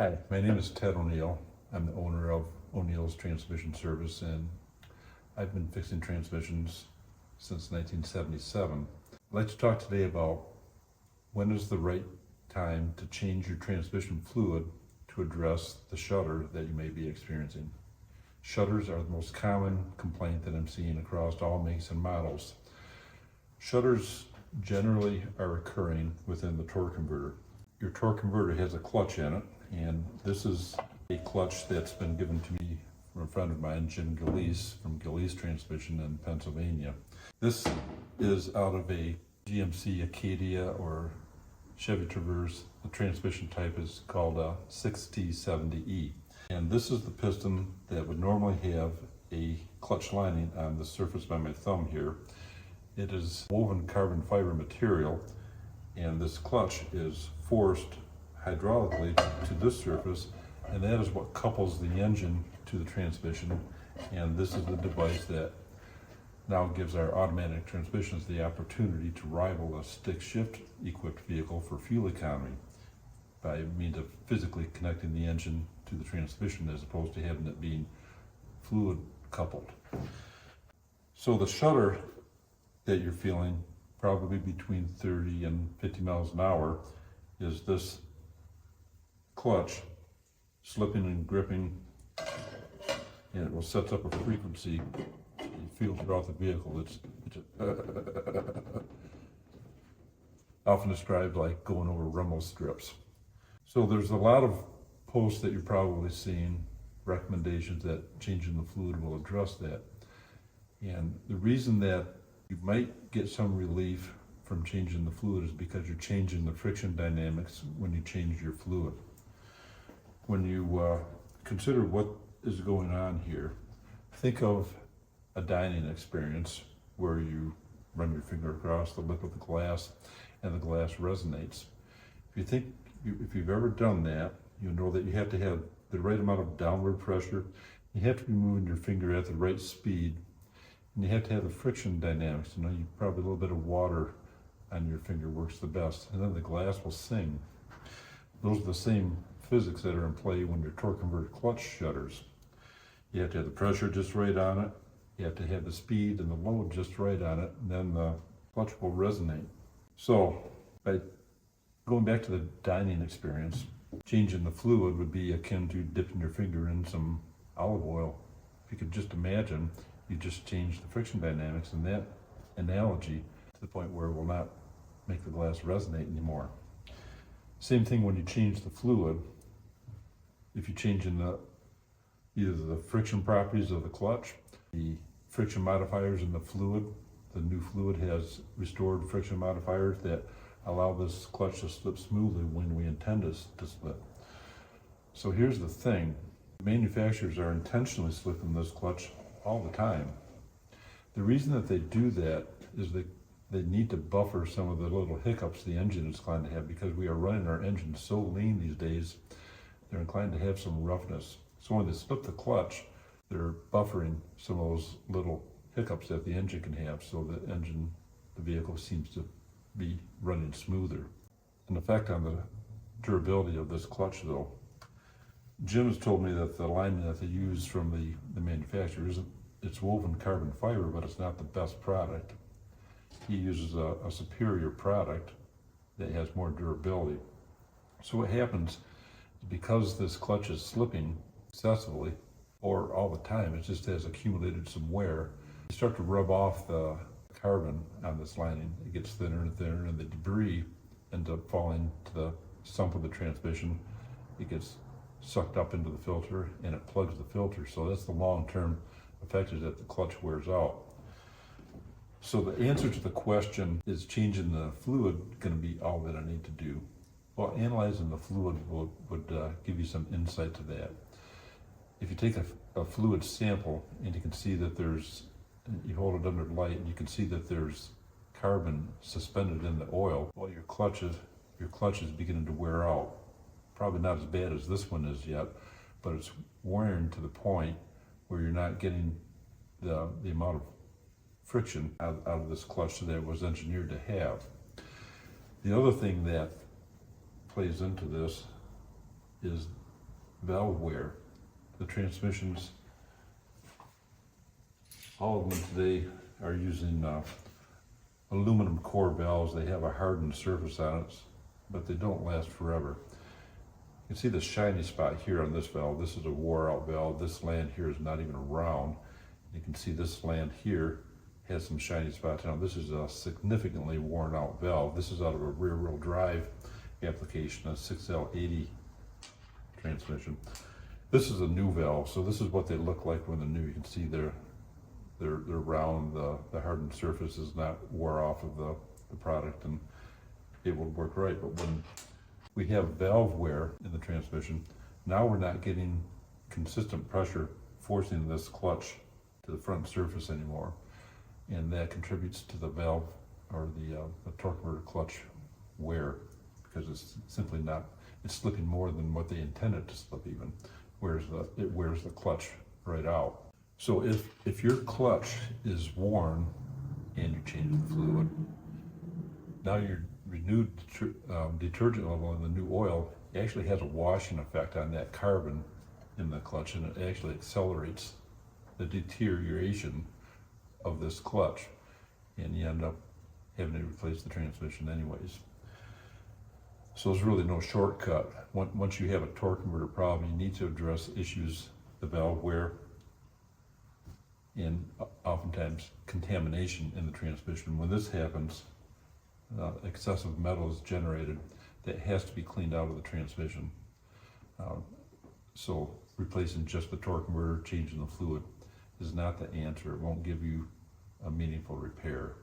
Hi, my name is Ted O'Neill. I'm the owner of O'Neill's Transmission Service, and I've been fixing transmissions since 1977. I'd like to talk today about when is the right time to change your transmission fluid to address the shudder that you may be experiencing. Shudders are the most common complaint that I'm seeing across all makes and models. Shudders generally are occurring within the torque converter. Your torque converter has a clutch in it, and this is a clutch that's been given to me from a friend of mine, Jim Gillese, from Gillese Transmission in Pennsylvania. This is out of a GMC Acadia or Chevy Traverse. The transmission type is called a 6T70E. And this is the piston that would normally have a clutch lining on the surface by my thumb here. It is woven carbon fiber material, and this clutch is forced hydraulically to this surface, and that is what couples the engine to the transmission. And this is the device that now gives our automatic transmissions the opportunity to rival a stick shift equipped vehicle for fuel economy by means of physically connecting the engine to the transmission as opposed to having it being fluid coupled. So the shudder that you're feeling, probably between 30 and 50 miles an hour, is this clutch slipping and gripping, and it will set up a frequency you feel throughout the vehicle. It's often described like going over rumble strips. So there's a lot of posts that you're probably seeing, recommendations that changing the fluid will address that. And the reason that you might get some relief from changing the fluid is because you're changing the friction dynamics when you change your fluid. When you consider what is going on here, think of a dining experience where you run your finger across the lip of the glass and the glass resonates. If you've ever done that, you know that you have to have the right amount of downward pressure. You have to be moving your finger at the right speed, and you have to have the friction dynamics. You know, you probably a little bit of water on your finger works the best, and then the glass will sing. Those are the same physics that are in play when your torque converter clutch shudders. You have to have the pressure just right on it. You have to have the speed and the load just right on it, and then the clutch will resonate. So by going back to the dining experience, changing the fluid would be akin to dipping your finger in some olive oil. If you could just imagine, you just change the friction dynamics in that analogy to the point where it will not make the glass resonate anymore. Same thing when you change the fluid. If you change in either the friction properties of the clutch, the friction modifiers in the fluid, the new fluid has restored friction modifiers that allow this clutch to slip smoothly when we intend it to slip. So here's the thing, manufacturers are intentionally slipping this clutch all the time. The reason that they do that is that they need to buffer some of the little hiccups the engine is inclined to have, because we are running our engine so lean these days, they're inclined to have some roughness. So when they slip the clutch, they're buffering some of those little hiccups that the engine can have, so the vehicle seems to be running smoother. An effect on the durability of this clutch though. Jim has told me that the lining that they use from the manufacturer it's woven carbon fiber, but it's not the best product. He uses a superior product that has more durability. So what happens, because this clutch is slipping excessively or all the time, it just has accumulated some wear. You start to rub off the carbon on this lining. It gets thinner and thinner, and the debris ends up falling to the sump of the transmission. It gets sucked up into the filter and it plugs the filter. So that's the long-term effect, is that the clutch wears out. So the answer to the question, is changing the fluid going to be all that I need to do? Well, analyzing the fluid would give you some insight to that. If you take a fluid sample and you can see that you hold it under light and you can see that there's carbon suspended in the oil, well, your clutch is beginning to wear out. Probably not as bad as this one is yet, but it's wearing to the point where you're not getting the amount of friction out of this clutch that it was engineered to have. The other thing that plays into this is valve wear. The transmissions, all of them today are using aluminum core valves. They have a hardened surface on it, but they don't last forever. You can see the shiny spot here on this valve. This is a wore out valve. This land here is not even round. You can see this land here has some shiny spots. Now this is a significantly worn out valve. This is out of a rear wheel drive application, a 6L80 transmission. This is a new valve, so this is what they look like when they're new. You can see they're round, the hardened surface is not wore off of the product, and it will work right. But when we have valve wear in the transmission, now we're not getting consistent pressure forcing this clutch to the front surface anymore, and that contributes to the valve or the torque converter clutch wear, because it's simply not, it's slipping more than what they intended to slip even, whereas it wears the clutch right out. So if your clutch is worn and you change the fluid, now your renewed detergent level in the new oil actually has a washing effect on that carbon in the clutch, and it actually accelerates the deterioration of this clutch, and you end up having to replace the transmission anyways. So there's really no shortcut. Once you have a torque converter problem, you need to address issues, the valve wear, and oftentimes contamination in the transmission. When this happens, excessive metal is generated that has to be cleaned out of the transmission. So replacing just the torque converter, changing the fluid is not the answer. It won't give you a meaningful repair.